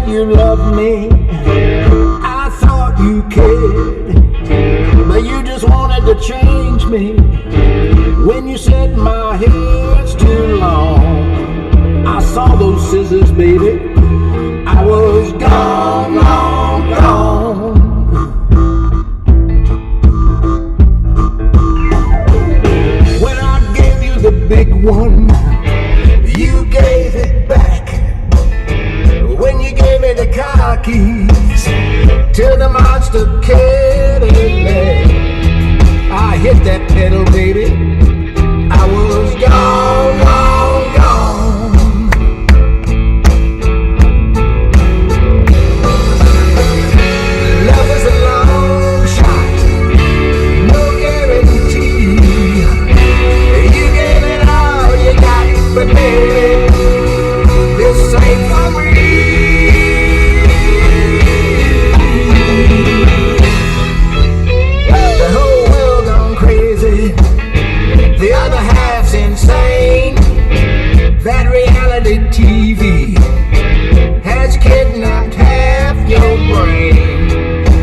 you loved me, I thought you cared, but you just wanted to change me. When you said my hair's too long, I saw those scissors, baby. I was gone, gone, gone. When I gave you the big one, you gave it back. When you gave me the car keys to the monster Cadillac, I hit that pedal, baby. I was gone, gone, gone. Love is a long shot, no guarantee. You gave it all you got, but baby, this ain't for me. The whole world gone crazy, the other half's insane. That reality TV has kidnapped half your brain.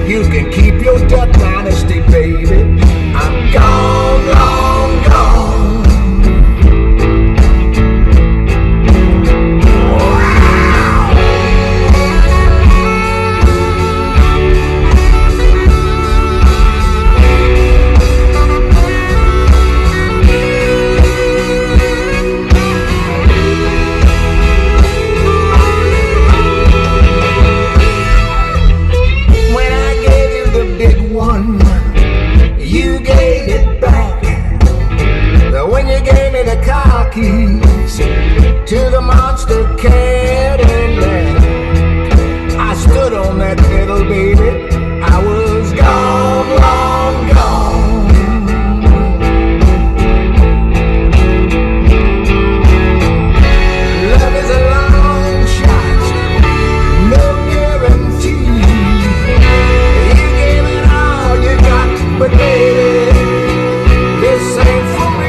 You can keep your Duck Dynasty, baby. I'm gone, gone, gone. You gave it back. When you gave me the car keys to the monster Cadillac, I stood on that pedal, baby. I was gone, long gone. Love is a long shot, no guarantee. You gave it all you got, but baby, this ain't for me.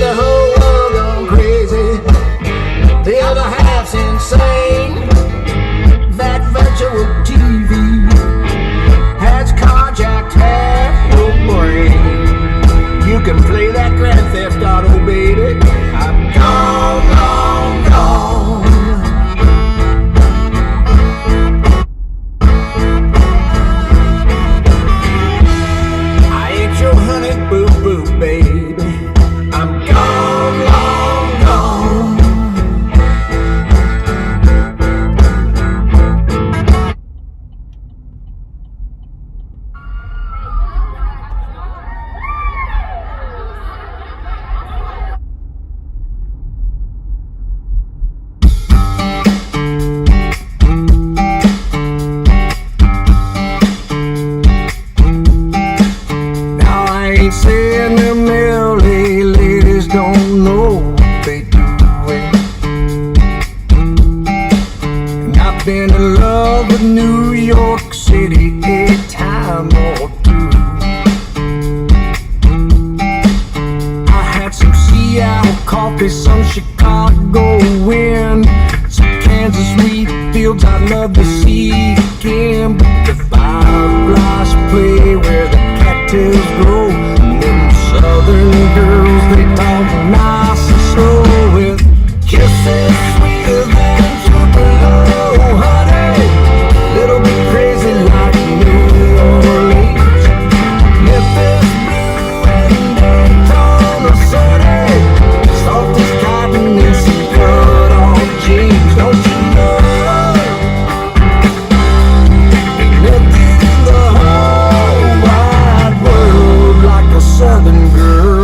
The whole world gone crazy, the other half's insane. That virtual TV has carjacked half your brain. You can play that Grand Theft Auto, baby. I'm gone, gone, gone. Boo boo, baby, I'm gone, long gone. Saying them LA ladies don't know what they doing. And I've been in love with New York City a time or two. I had some Seattle coffee, some Chicago wind, some Kansas wheat fields I'd love to see again. But the fiberglass play where the cattails grow. Southern girls, they talk nice and slow with kisses sweeter than Tupelo, honey. Little bit crazy like New Orleans, Memphis blue and Daytona City. Soft as cotton and some cut-off jeans. Don't you know? Ain't nothing in the whole wide world like a Southern girl.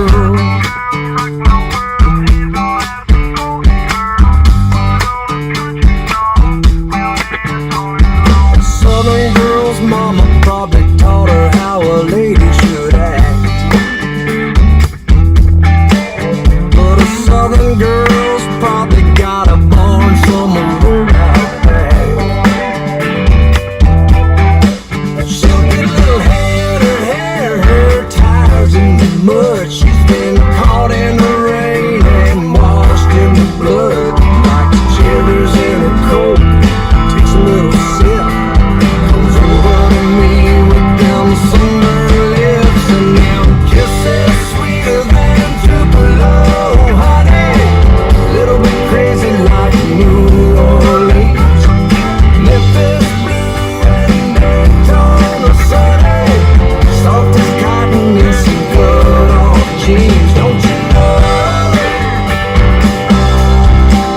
Don't you know?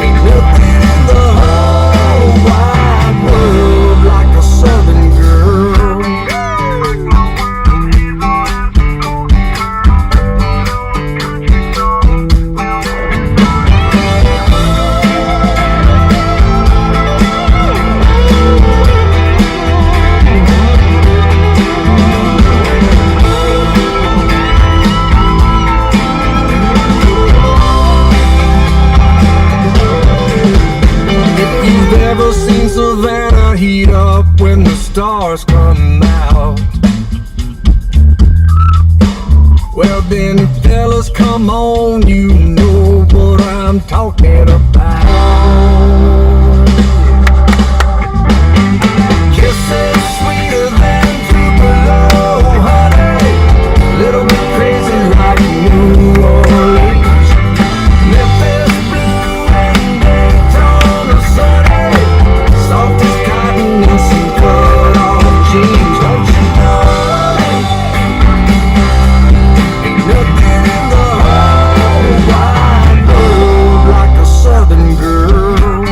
Ain't nothing in the whole wide world like a Southern girl. Ever seen Savannah heat up when the stars come out? Well then, fellas, come on, you know what I'm talking about. Kisses sweeter than Tupelo, honey, little bit crazy like New Orleans, Memphis blue and Daytona sunny, soft as cotton and some cut-off jeans. Don't you know? Ain't nothing in the whole wide world like a Southern girl.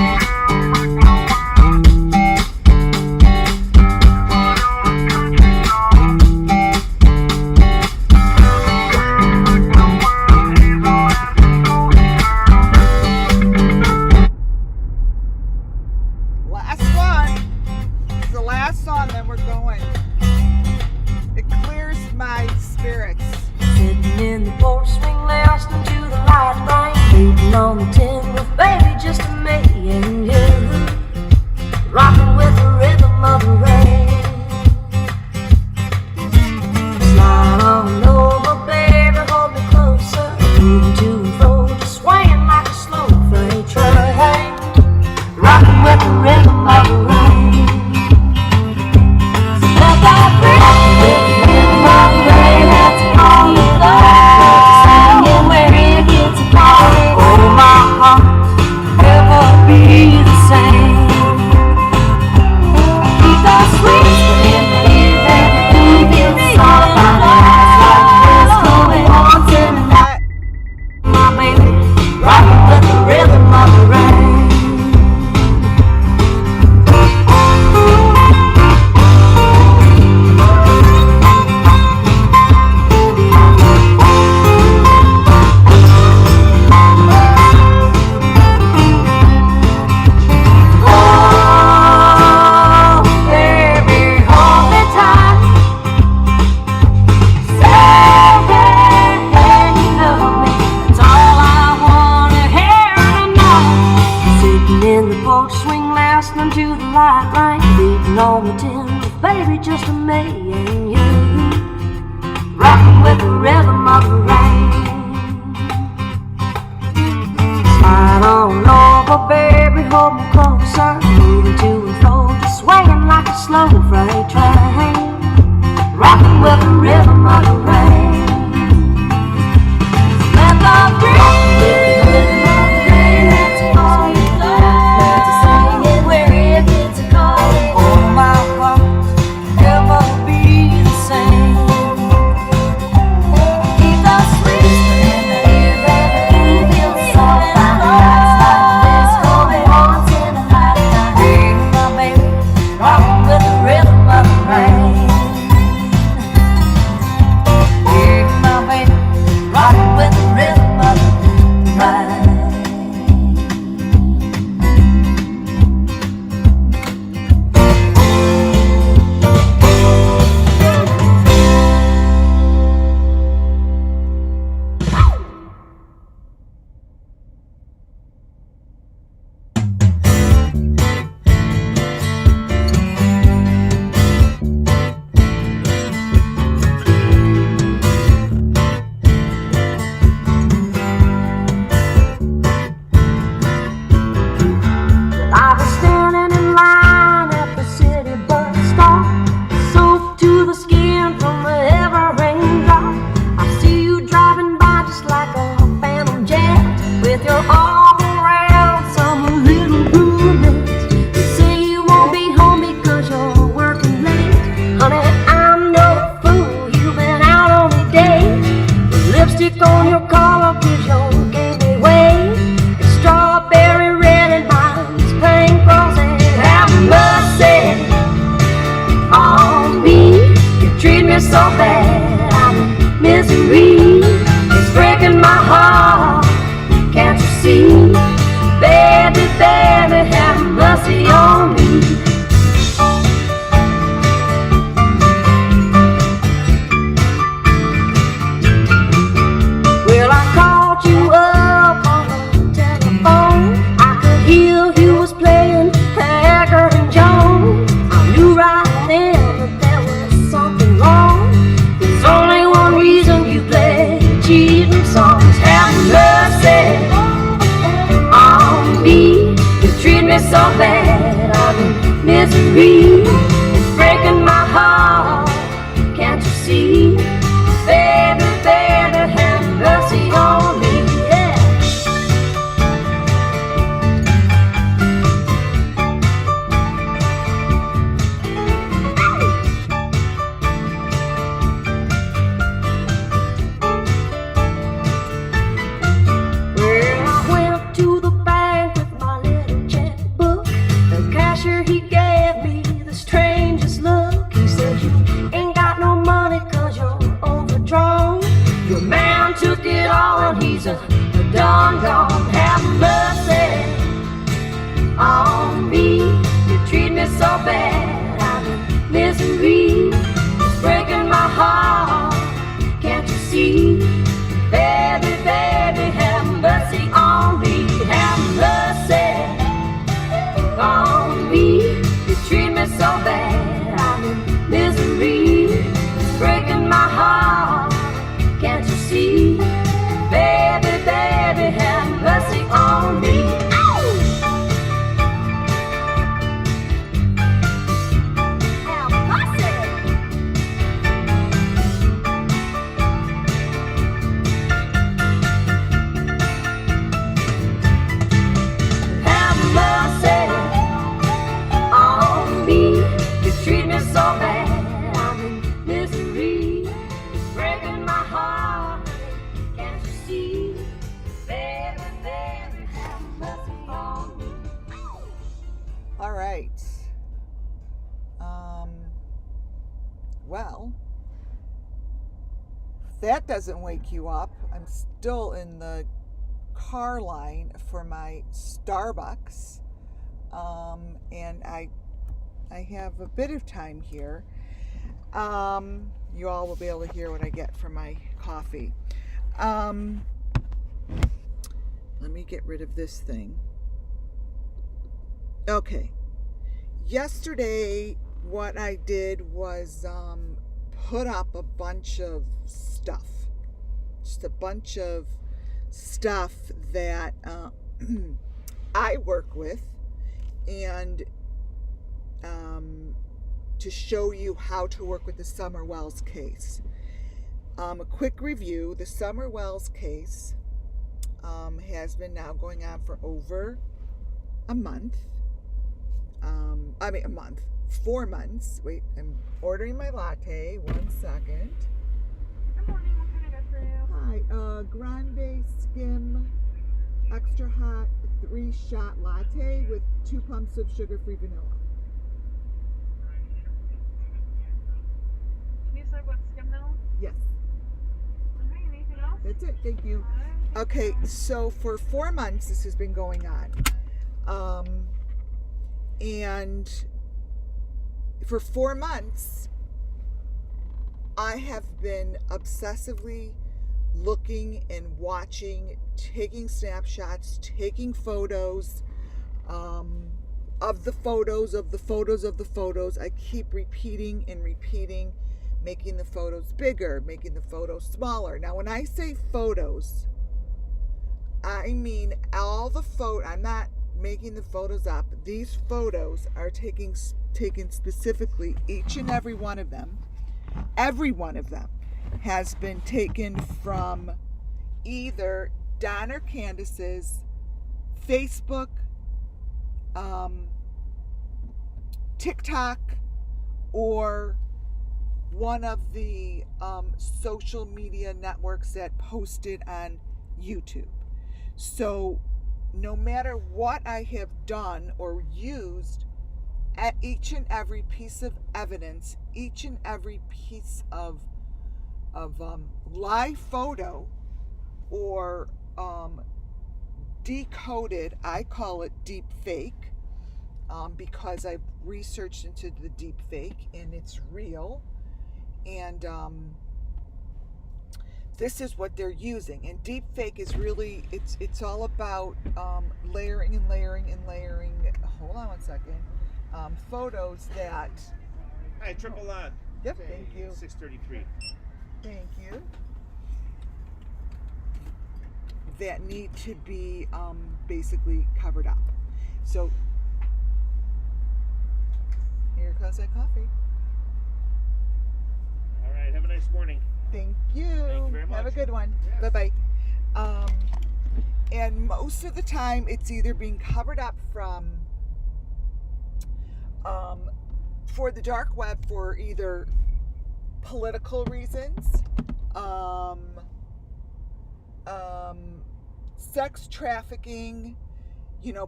all of vision gave me way. It's strawberry red and mine's pink rosy. Have mercy on me. You treat me so bad, I'm in misery. It's breaking my heart, can't you see? Baby, baby, have mercy on me. Well, I called you up on the telephone. I could hear you was playing Haggard and Jones. I knew right then that there was something wrong. There's only one reason you play cheating songs. Have mercy on me. You treat me so bad, I'm in misery. It's breaking my heart, can't you see? Baby, baby, have mercy on me, yeah. Well, I went to the bank with my little checkbook. The cashier, he gave me the strangest look. He said, you ain't got no money 'cause you're overdrawn. Your man took it all and he's a done gone. Have mercy on me. You treat me so bad, I'm in misery. It's breaking my heart, can't you see? Baby, baby, have mercy on me. Have mercy on me. You treat me so bad, I'm in misery. It's breaking my heart, can't you see? Baby, baby, have mercy on me. Have mercy. Have mercy on me. You treat me so bad, I'm in misery. It's breaking my heart, can't you see? Baby, baby, have mercy on me. All right. Well, if that doesn't wake you up, I'm still in the car line for my Starbucks. And I have a bit of time here. You all will be able to hear what I get from my coffee. Let me get rid of this thing. Okay. Yesterday, what I did was put up a bunch of stuff. Just a bunch of stuff that I work with, and to show you how to work with the Summer Wells case. A quick review. The Summer Wells case has been now going on for over a month. 4 months. Wait, I'm ordering my latte. 1 second. Good morning, what can I get for you? Hi, grande skim, extra hot, 3-shot latte with 2 pumps of sugar-free vanilla. You said what, skim milk? Yes, Alright, anything else? that's it. Thank you. Alright. Okay, so for 4 months this has been going on. And for 4 months, I have been obsessively looking and watching, taking snapshots, taking photos of the photos, of the photos, of the photos. I keep repeating and repeating, making the photos bigger, making the photos smaller. Now, when I say photos, I mean all the I'm not making the photos up. These photos are taken specifically, each and every one of them. Every one of them has been taken from either Don or Candace's Facebook, TikTok, or one of the social media networks that posted on YouTube. So no matter what I have done or used, at each and every piece of evidence, each and every piece of live photo or decoded, I call it deep fake, because I've researched into the deep fake and it's real. And this is what they're using. And deep fake is really, it's all about layering and layering and layering. Hold on one second. Photos that. Hi, triple on. Yep, thank you. 633. Thank you. That need to be basically covered up. So here comes that coffee. All right, have a nice morning. Thank you. Thank you very much. Have a good one. Yes. Bye-bye. And most of the time, it's either being covered up from for the dark web for either political reasons, sex trafficking,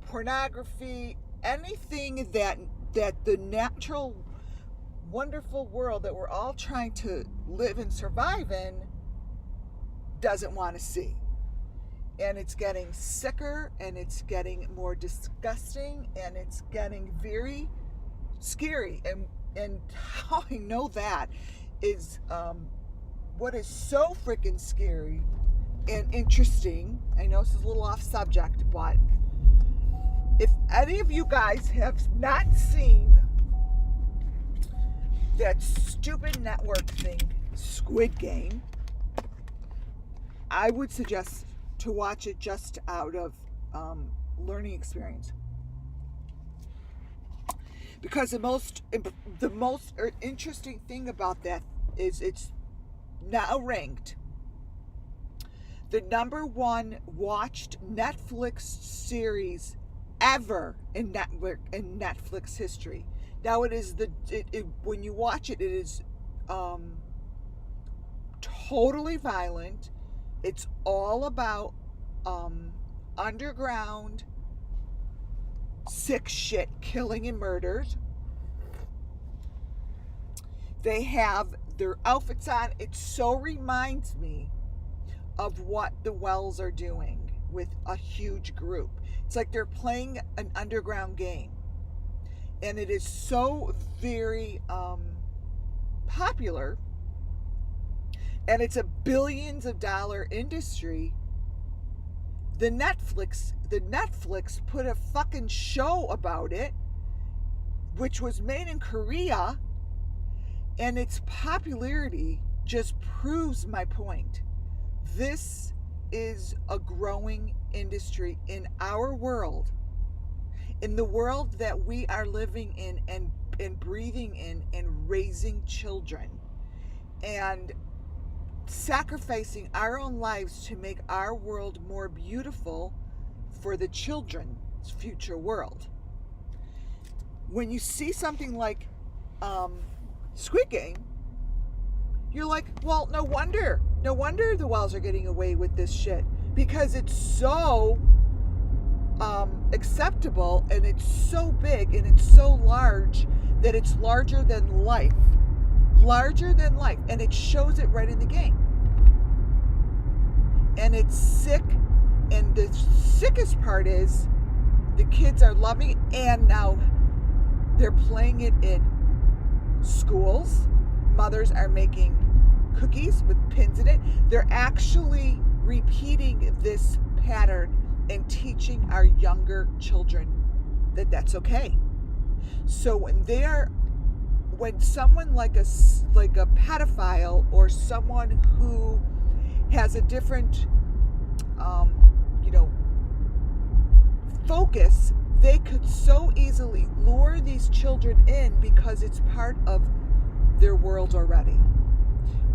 pornography, anything that the natural, wonderful world that we're all trying to live and survive in doesn't want to see. And it's getting sicker, and it's getting more disgusting, and it's getting very scary. And how I know that is what is so freaking scary and interesting. I know this is a little off subject, but if any of you guys have not seen that stupid network thing, Squid Game, I would suggest to watch it just out of learning experience. Because the most interesting thing about that is it's now ranked the #1 watched Netflix series ever in Netflix history. Now it is when you watch it, it is totally violent. It's all about underground sick shit, killing and murders. They have their outfits on. It so reminds me of what the Wells are doing with a huge group. It's like they're playing an underground game. And it is so very popular. And it's a billions of dollar industry. The Netflix put a fucking show about it, which was made in Korea, and its popularity just proves my point. This is a growing industry in our world, in the world that we are living in and breathing in and raising children and sacrificing our own lives to make our world more beautiful for the children's future world. When you see something like Squid Game, you're like, well, no wonder the Wells are getting away with this shit, because it's so acceptable, and it's so big, and it's so large that it's larger than life, and it shows it right in the game. And it's sick, and the sickest part is the kids are loving it, and now they're playing it in schools. Mothers are making cookies with pins in it. They're actually repeating this pattern and teaching our younger children that that's okay. So when someone like a pedophile or someone who has a different focus, they could so easily lure these children in because it's part of their world already.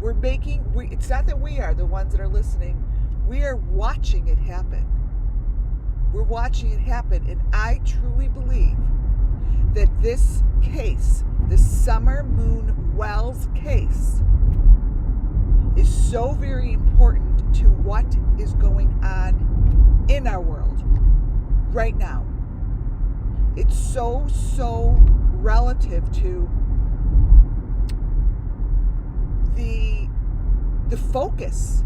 It's not that we are the ones that are listening. We are watching it happen. We're watching it happen, and I truly believe that this case, the Summer Moon Wells case, is so very important to what is going on in our world right now. It's so relative to the focus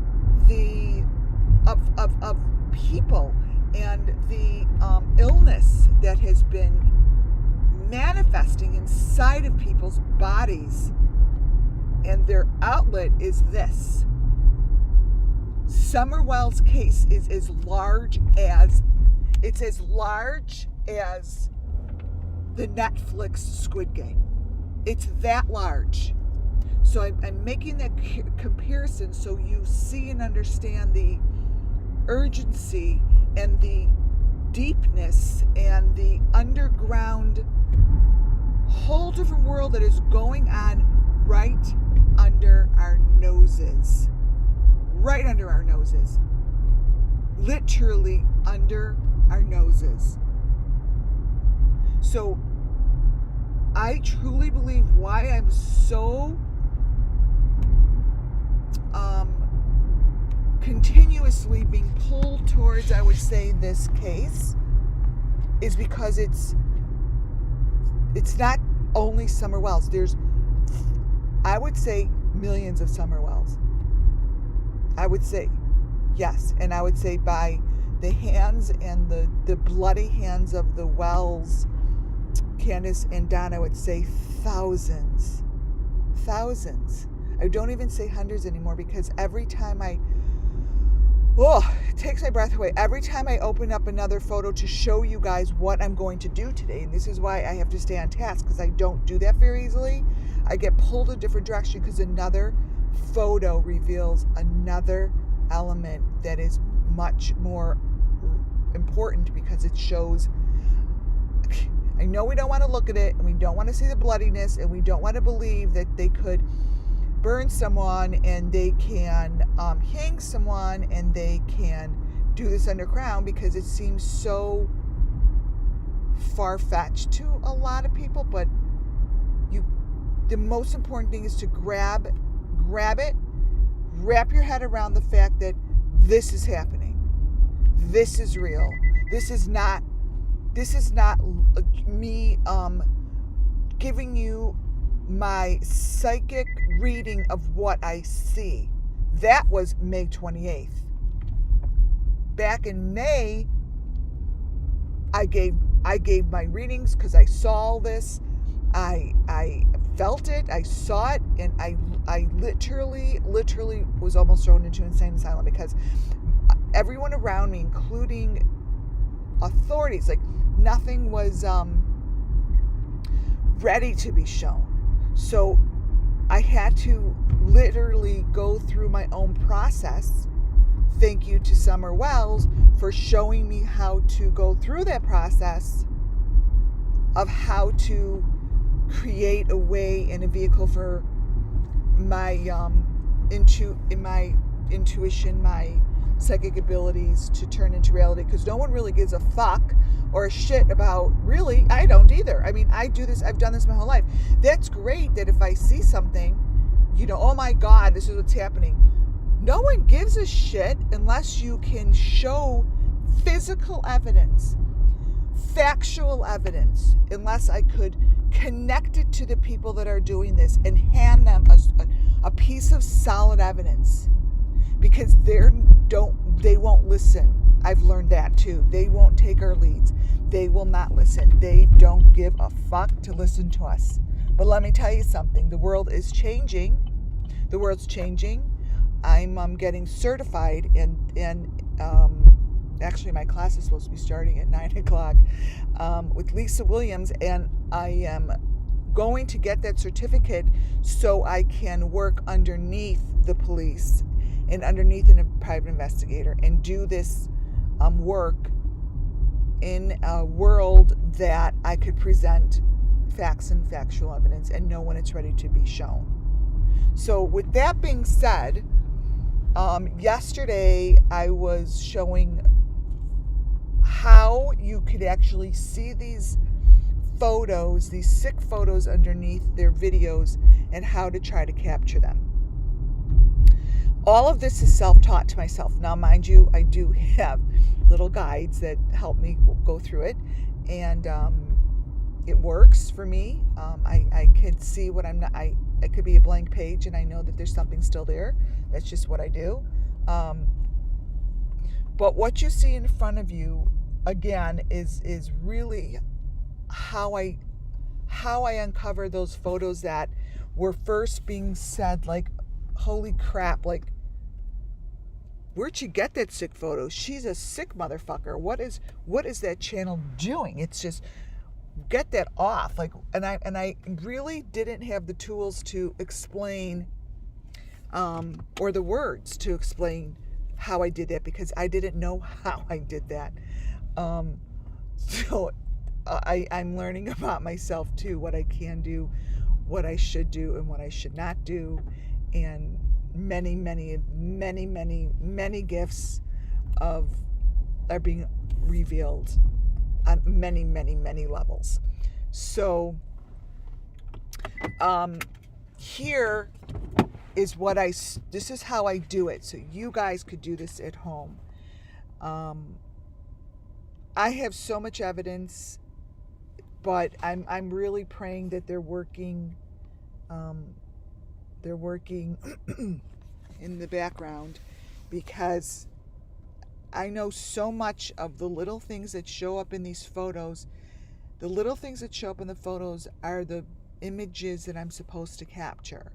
of people and the illness that has been manifesting inside of people's bodies, and their outlet is this. Summerwell's case is as large as the Netflix Squid Game. It's that large. So I'm making that comparison so you see and understand the urgency and the deepness and the underground whole different world that is going on right under our noses. Right under our noses. Literally under our noses. So I truly believe why I'm so continuously being pulled towards, I would say, this case is because it's not only Summer Wells. There's, I would say, millions of Summer Wells. I would say, yes. And I would say by the hands and the bloody hands of the Wells, Candace and Don, I would say thousands. I don't even say hundreds anymore, because every time it takes my breath away. Every time I open up another photo to show you guys what I'm going to do today, and this is why I have to stay on task, because I don't do that very easily. I get pulled a different direction because another photo reveals another element that is much more important, because it shows, I know we don't want to look at it, and we don't want to see the bloodiness, and we don't want to believe that they could burn someone and they can hang someone and they can do this underground, because it seems so far-fetched to a lot of people. But the most important thing is to grab it, wrap your head around the fact that this is happening. This is real. This is not me giving you my psychic reading of what I see. That was May 28th. Back in May, I gave my readings because I saw this. I felt it, I saw it, and I literally was almost thrown into insane asylum, because everyone around me, including authorities, like nothing was ready to be shown. So I had to literally go through my own process. Thank you to Summer Wells for showing me how to go through that process of how to create a way and a vehicle for my intuition, my psychic abilities to turn into reality, because no one really gives a fuck or a shit about, really, I don't either. I mean, I do this, I've done this my whole life. That's great that if I see something, oh my God, this is what's happening. No one gives a shit unless you can show physical evidence, factual evidence, unless I could connect it to the people that are doing this and hand them a piece of solid evidence, because they won't listen. I've learned that too. They won't take our leads. They will not listen. They don't give a fuck to listen to us. But let me tell you something. The world is changing. The world's changing. I'm getting certified, and actually my class is supposed to be starting at 9 o'clock with Lisa Williams, and I am going to get that certificate so I can work underneath the police and underneath a private investigator and do this work in a world that I could present facts and factual evidence and know when it's ready to be shown. So with that being said, yesterday I was showing how you could actually see these photos, these sick photos underneath their videos, and how to try to capture them. all of this is self-taught to myself. Now, mind you, I do have little guides that help me go through it, and it works for me. I could see what I'm not. I could be a blank page, and I know that there's something still there. That's just what I do. But what you see in front of you, again, is really how I uncover those photos that were first being said, like, holy crap, like, where'd you get that sick photo? She's a sick motherfucker. What is that channel doing? It's just, get that off. Like, and I really didn't have the tools to explain, or the words to explain how I did that, because I didn't know how I did that. So I'm learning about myself too, what I can do, what I should do, and what I should not do, and many gifts are being revealed on many levels. So here is this is how I do it, so you guys could do this at home. I have so much evidence, but I'm really praying that they're working in the background, because I know so much of the little things that show up in these photos. The little things that show up in the photos are the images that I'm supposed to capture.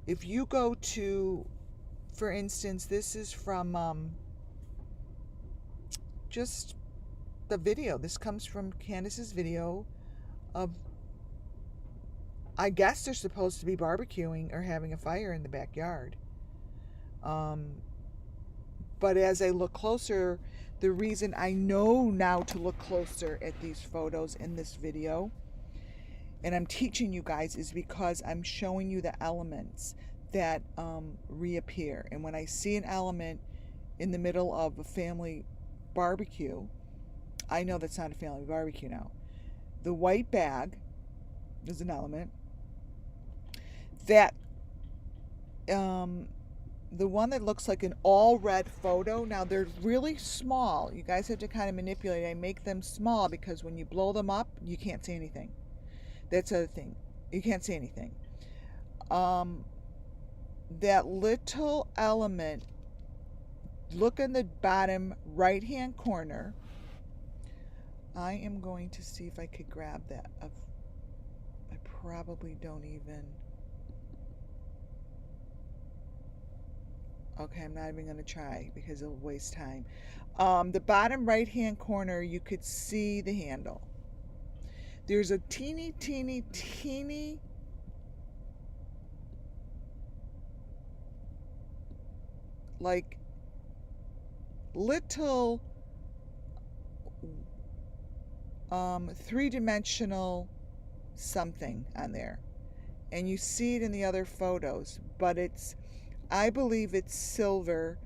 If you go to, for instance, this is from just the video. This comes from CANDUS's video of, I guess they're supposed to be barbecuing or having a fire in the backyard. But as I look closer, the reason I know now to look closer at these photos in this video, and I'm teaching you guys, is because I'm showing you the elements that reappear. And when I see an element in the middle of a family barbecue, I know that's not a family barbecue now. The white bag is an element. That the one that looks like an all red photo, now they're really small. You guys have to kind of manipulate. I make them small because when you blow them up, you can't see anything. That's the other thing. You can't see anything. That little element, look in the bottom right hand corner. I am going to see if I could grab that. I probably don't even. Okay, I'm not even going to try because it'll waste time. The bottom right hand corner, you could see the handle. There's a teeny like little three-dimensional something on there, and you see it in the other photos, but I believe it's silver,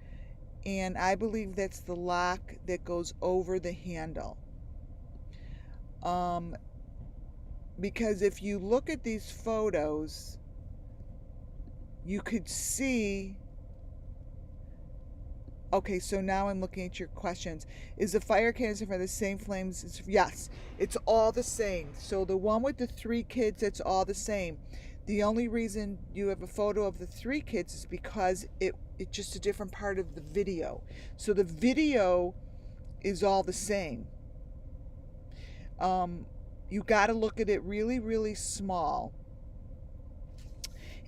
and I believe that's the lock that goes over the handle. Because if you look at these photos, you could see. Okay, so now I'm looking at your questions. Is the fire canister for the same flames? Yes, it's all the same. So the one with the 3 kids, it's all the same. The only reason you have a photo of the 3 kids is because it's just a different part of the video. So the video is all the same. You got to look at it really small.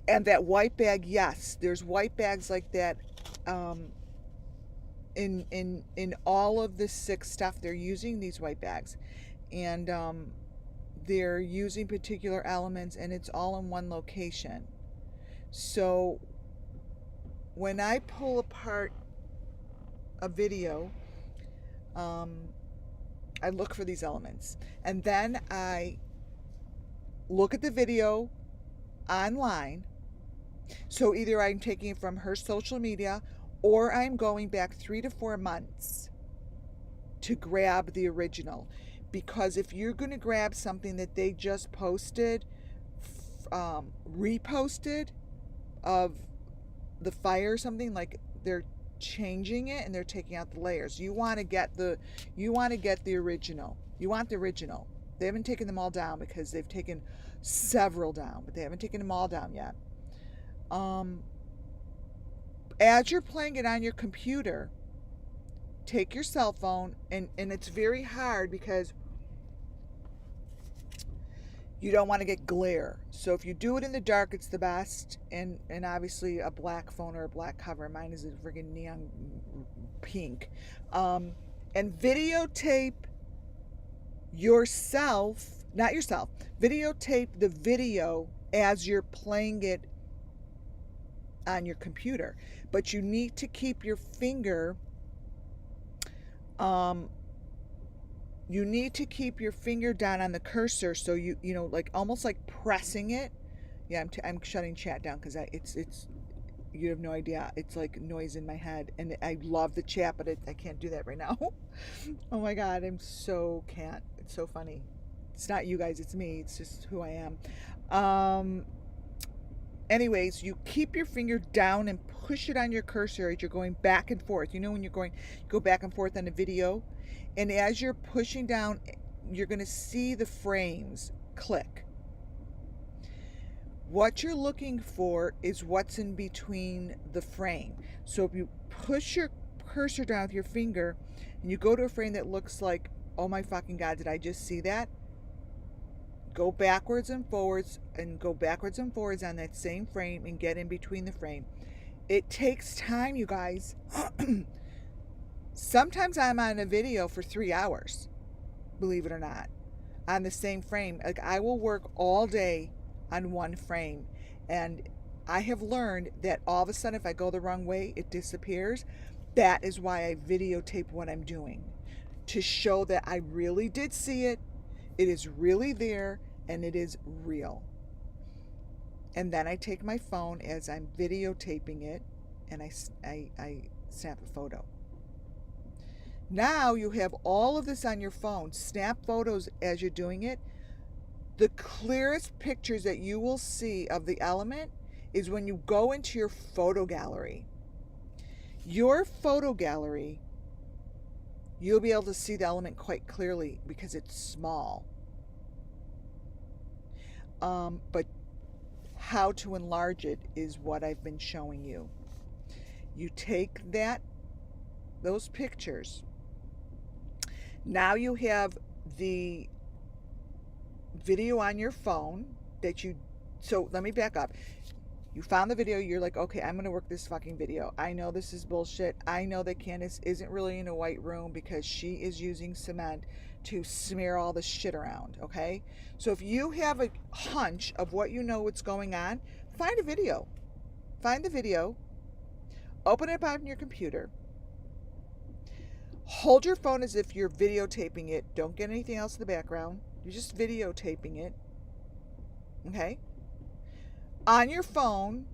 And that white bag, yes, there's white bags like that. In all of the 6 stuff, they're using these white bags, and they're using particular elements, and it's all in one location. So when I pull apart a video, I look for these elements, and then I look at the video online. So either I'm taking it from her social media, or I'm going back 3 to 4 months to grab the original. Because if you're going to grab something that they just posted, reposted of the fire or something, like they're changing it and they're taking out the layers. You want to get the original. You want the original. They haven't taken them all down because they've taken several down, but they haven't taken them all down yet. As you're playing it on your computer, take your cell phone, and it's very hard because you don't want to get glare. So if you do it in the dark, it's the best. And obviously a black phone or a black cover. Mine is a friggin' neon pink. And videotape yourself, not yourself, videotape the video as you're playing it on your computer. But you need to keep your finger, you need to keep your finger down on the cursor, so you know, like almost like pressing it. Yeah, I'm shutting chat down because it's you have no idea. It's like noise in my head, and I love the chat, but I can't do that right now. Oh my God, can't. It's so funny. It's not you guys, it's me. It's just who I am. Anyways, you keep your finger down and push it on your cursor as you're going back and forth. You know when you go back and forth on a video, and as you're pushing down, you're going to see the frames click. What you're looking for is what's in between the frame. So if you push your cursor down with your finger and you go to a frame that looks like, oh my fucking God, did I just see that? Go backwards and forwards and go backwards and forwards on that same frame and get in between the frame. It takes time, you guys. Sometimes I'm on a video for 3 hours, believe it or not, on the same frame. Like, I will work all day on one frame, and I have learned that all of a sudden if I go the wrong way, it disappears. That is why I videotape what I'm doing, to show that I really did see it. It is really there, and it is real. And then I take my phone as I'm videotaping it, and I snap a photo. Now you have all of this on your phone. Snap photos as you're doing it. The clearest pictures that you will see of the element is when you go into your photo gallery. Your photo gallery, you'll be able to see the element quite clearly because it's small. But how to enlarge it is what I've been showing you. You take those pictures. Now you have the video on your phone so let me back up. You found the video, you're like, okay, I'm gonna work this fucking video. I know this is bullshit. I know that Candace isn't really in a white room because she is using cement to smear all the shit around, okay? So if you have a hunch of what you know what's going on, find a video. Find the video, open it up on your computer, hold your phone as if you're videotaping it. Don't get anything else in the background. You're just videotaping it, okay? On your phone,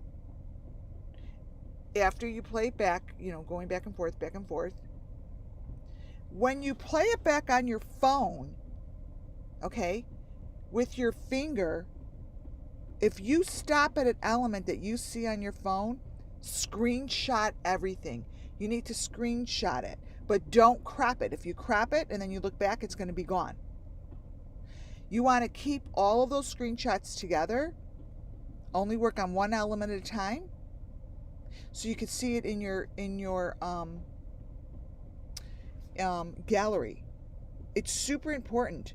after you play it back, going back and forth, when you play it back on your phone, okay, with your finger, if you stop at an element that you see on your phone, screenshot everything. You need to screenshot it, but don't crop it. If you crop it and then you look back, it's going to be gone. You want to keep all of those screenshots together. Only work on one element at a time, so you can see it in your gallery. It's super important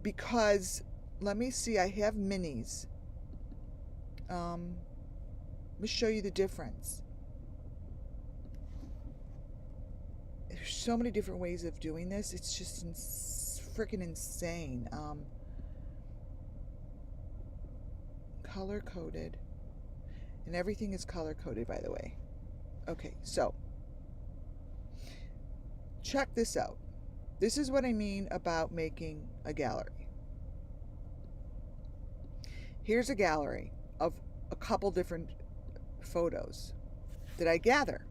because, let me see, I have minis. Let me show you the difference. There's so many different ways of doing this. It's just freaking insane. Color coded, and everything is color coded, by the way. Okay, so check this out. This is what I mean about making a gallery. Here's a gallery of a couple different photos that I gather.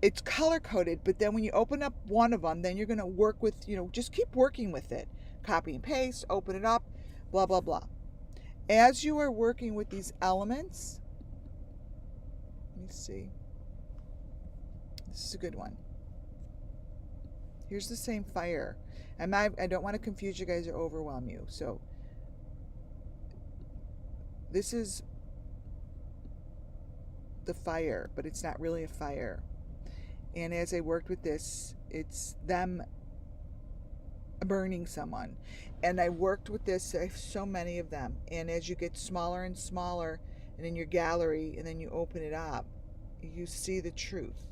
It's color coded, but then when you open up one of them, then you're going to work with, just keep working with it. Copy and paste, open it up, blah, blah, blah. As you are working with these elements, you're going to see that the elements are going to Let me see. This is a good one. Here's the same fire. I don't want to confuse you guys or overwhelm you. So this is the fire, but it's not really a fire. And as I worked with this, it's them burning someone. And I worked with this, I have so many of them. And as you get smaller and smaller, and in your gallery, and then you open it up, you see the truth.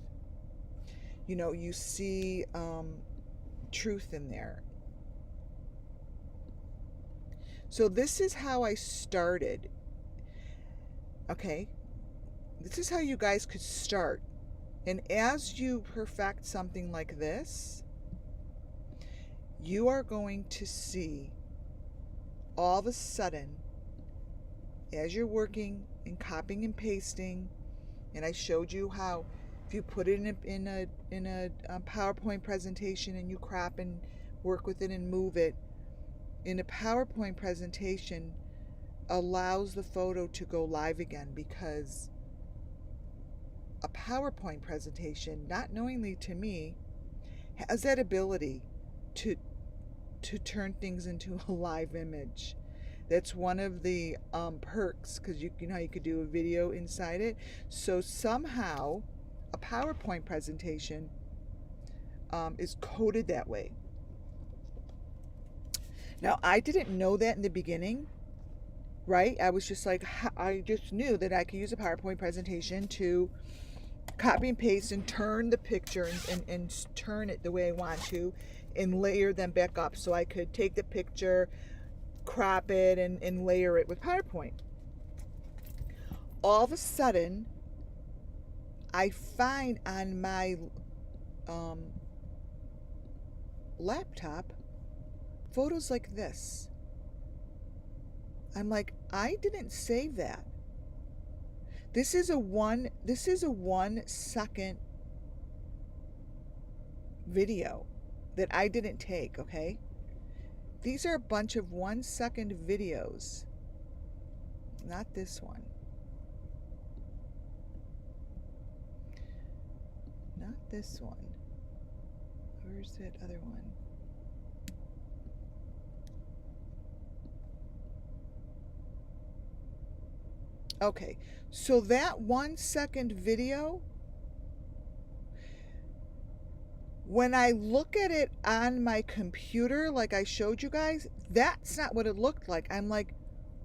You know, you see truth in there. So this is how I started. Okay? This is how you guys could start. And as you perfect something like this, you are going to see all of a sudden, as you're working and copying and pasting, and I showed you how if you put it in a PowerPoint presentation and you crop and work with it and move it, in a PowerPoint presentation allows the photo to go live again, because a PowerPoint presentation, not knowingly to me, has that ability to turn things into a live image. That's one of the perks, because you know you could do a video inside it. So somehow a PowerPoint presentation is coded that way. Now, I didn't know that in the beginning, right? I was just like, I just knew that I could use a PowerPoint presentation to copy and paste and turn the picture and turn it the way I want to and layer them back up, so I could take the picture, crop it, and layer it with PowerPoint. All of a sudden, I find on my laptop photos like this. I'm like, I didn't save that. This is a 1 second video that I didn't take, okay? These are a bunch of 1 second videos. Not this one. Not this one. Where's that other one? Okay, so that 1 second video, when I look at it on my computer, like I showed you guys, that's not what it looked like. I'm like,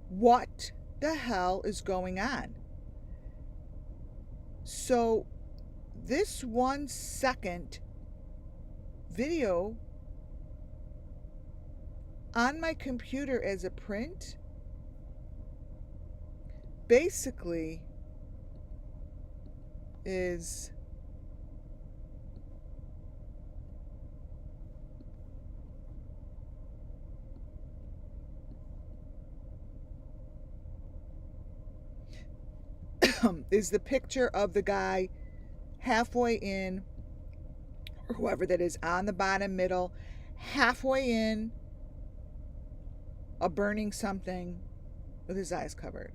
what the hell is going on? So this 1 second video on my computer as a print basically is is the picture of the guy halfway in, or whoever that is, on the bottom middle, halfway in, burning something with his eyes covered.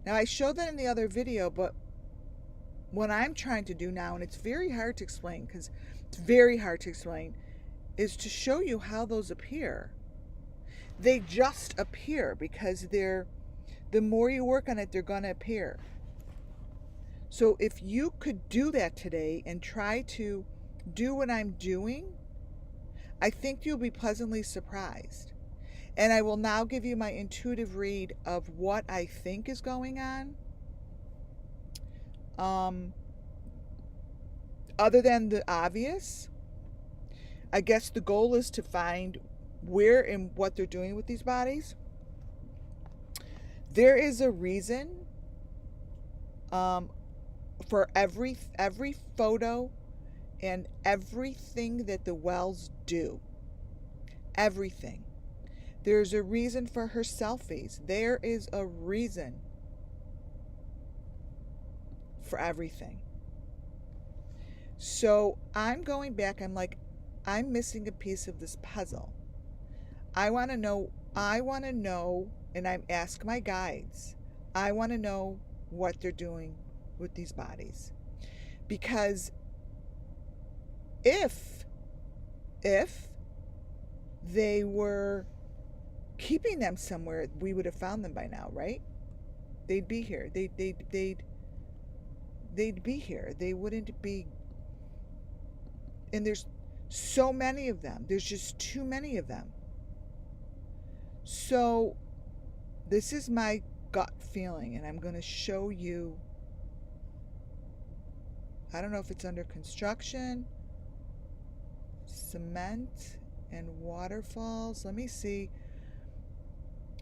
Now, I showed that in the other video, but what I'm trying to do now, and it's very hard to explain, because it's very hard to explain, is to show you how those appear. They just appear because the more you work on it, they're going to appear. So if you could do that today and try to do what I'm doing, I think you'll be pleasantly surprised. And I will now give you my intuitive read of what I think is going on. Other than the obvious, I guess the goal is to find where and what they're doing with these bodies. There is a reason for every photo and everything that the Wells do. Everything. There's a reason for her selfies. There is a reason for everything. So I'm going back. I'm like, I'm missing a piece of this puzzle. I want to know, and I'm ask my guides. I want to know what they're doing with these bodies. Because if they were keeping them somewhere, we would have found them by now, right? They'd be here. They'd be here. They wouldn't be. And there's so many of them. There's just too many of them. So this is my gut feeling, and I'm going to show you. I don't know if it's under construction, cement and waterfalls. Let me see.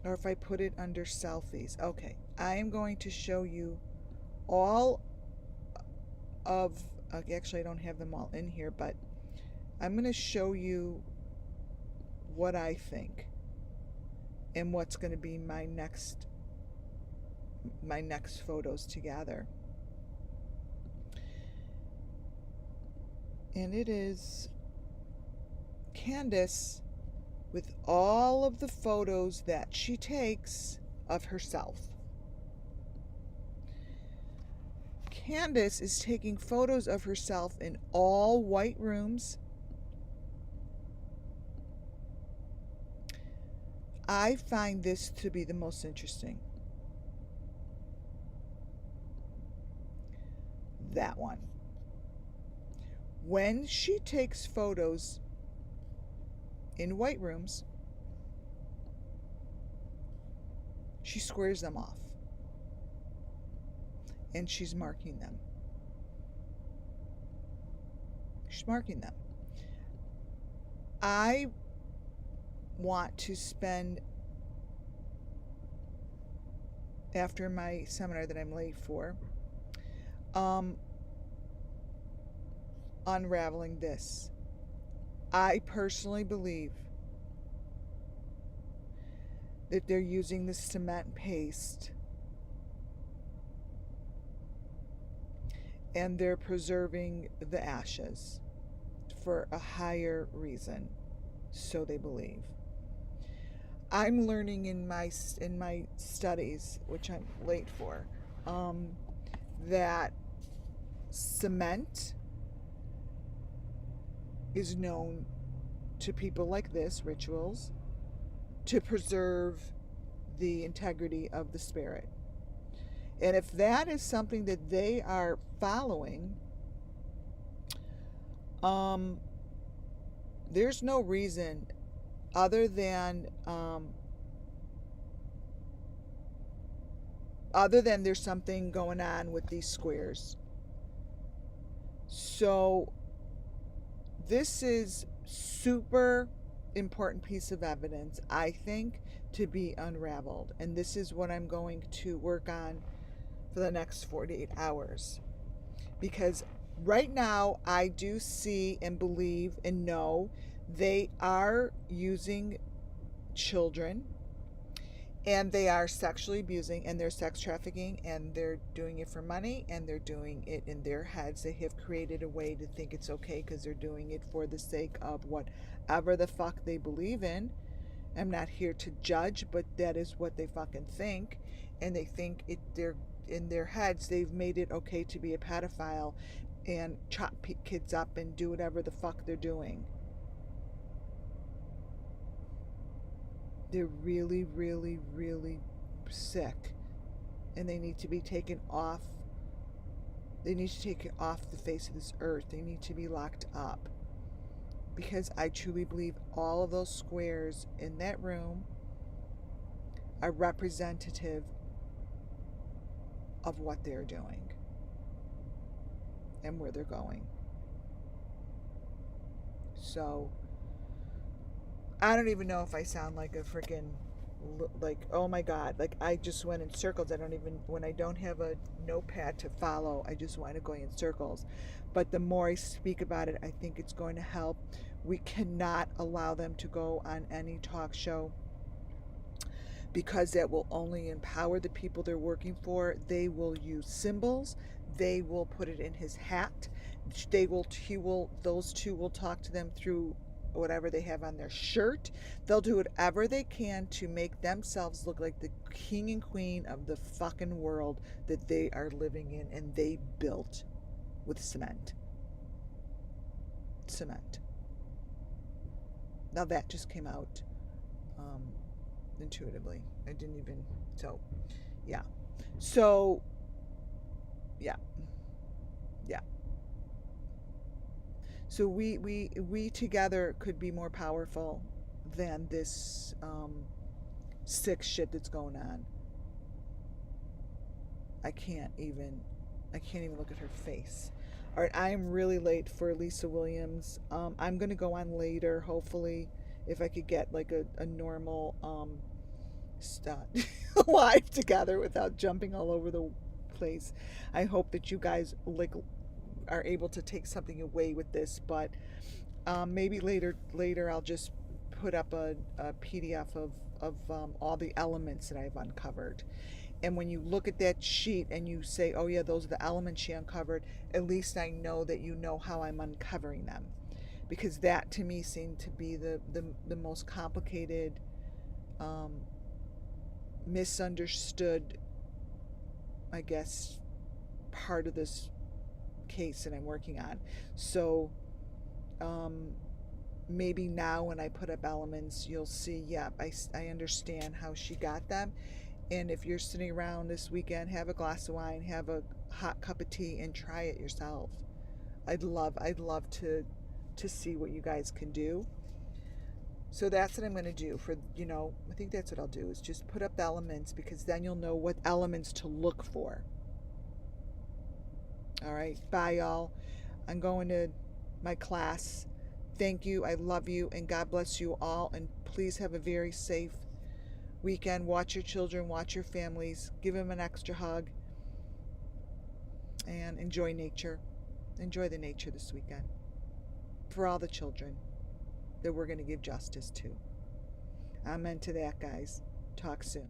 Or if I put it under selfies. Okay, I am going to show you all of, actually I don't have them all in here, but I'm going to show you what I think and what's going to be my next photos together. And it is CANDUS with all of the photos that she takes of herself. CANDUS is taking photos of herself in all white rooms. I find this to be the most interesting. That one. When she takes photos in white rooms, she squares them off. And she's marking them. She's marking them. I want to spend, after my seminar that I'm late for, unraveling this. I personally believe that they're using the cement paste and they're preserving the ashes for a higher reason, so they believe. I'm learning in my studies, which I'm late for, that cement is known to people like this, rituals, to preserve the integrity of the spirit. And if that is something that they are following, there's no reason other than there's something going on with these squares. So this is super important piece of evidence, I think, to be unraveled. And this is what I'm going to work on for the next 48 hours. Because right now, I do see and believe and know they are using children, and they are sexually abusing, and they're sex trafficking, and they're doing it for money, and they're doing it in their heads. They have created a way to think it's okay because they're doing it for the sake of whatever the fuck they believe in. I'm not here to judge, but that is what they fucking think. And they think they're in their heads, they've made it okay to be a pedophile and chop kids up and do whatever the fuck they're doing. They're really, really, really sick, and they need to be taken off. They need to take it off the face of this earth. They need to be locked up, because I truly believe all of those squares in that room are representative of what they're doing and where they're going. So I don't even know if I sound like a freaking, like, oh my God, like I just went in circles. When I don't have a notepad to follow, I just want to go in circles. But the more I speak about it, I think it's going to help. We cannot allow them to go on any talk show, because that will only empower the people they're working for. They will use symbols. They will put it in his hat. Those two will talk to them through whatever they have on their shirt. They'll do whatever they can to make themselves look like the king and queen of the fucking world that they are living in and they built with cement. Cement. Now that just came out intuitively. I didn't even, so yeah. So yeah. Yeah. So we together could be more powerful than this sick shit that's going on. I can't even look at her face. All right, I am really late for Lisa Williams. I'm gonna go on later, hopefully, if I could get like a normal live together without jumping all over the place. I hope that you guys like are able to take something away with this, but maybe later I'll just put up a PDF of all the elements that I've uncovered. And when you look at that sheet and you say, oh yeah, those are the elements she uncovered, at least I know that you know how I'm uncovering them. Because that to me seemed to be the most complicated, misunderstood, I guess, part of this case that I'm working on. So maybe now when I put up elements, you'll see, yeah, I understand how she got them. And if you're sitting around this weekend, have a glass of wine, have a hot cup of tea, and try it yourself. I'd love to see what you guys can do. So that's what I'm going to do for, I think that's what I'll do, is just put up the elements, because then you'll know what elements to look for. All right, bye y'all. I'm going to my class. Thank you, I love you, and God bless you all, and please have a very safe weekend. Watch your children, watch your families, give them an extra hug, and enjoy nature. Enjoy the nature this weekend for all the children that we're going to give justice to. Amen to that, guys. Talk soon.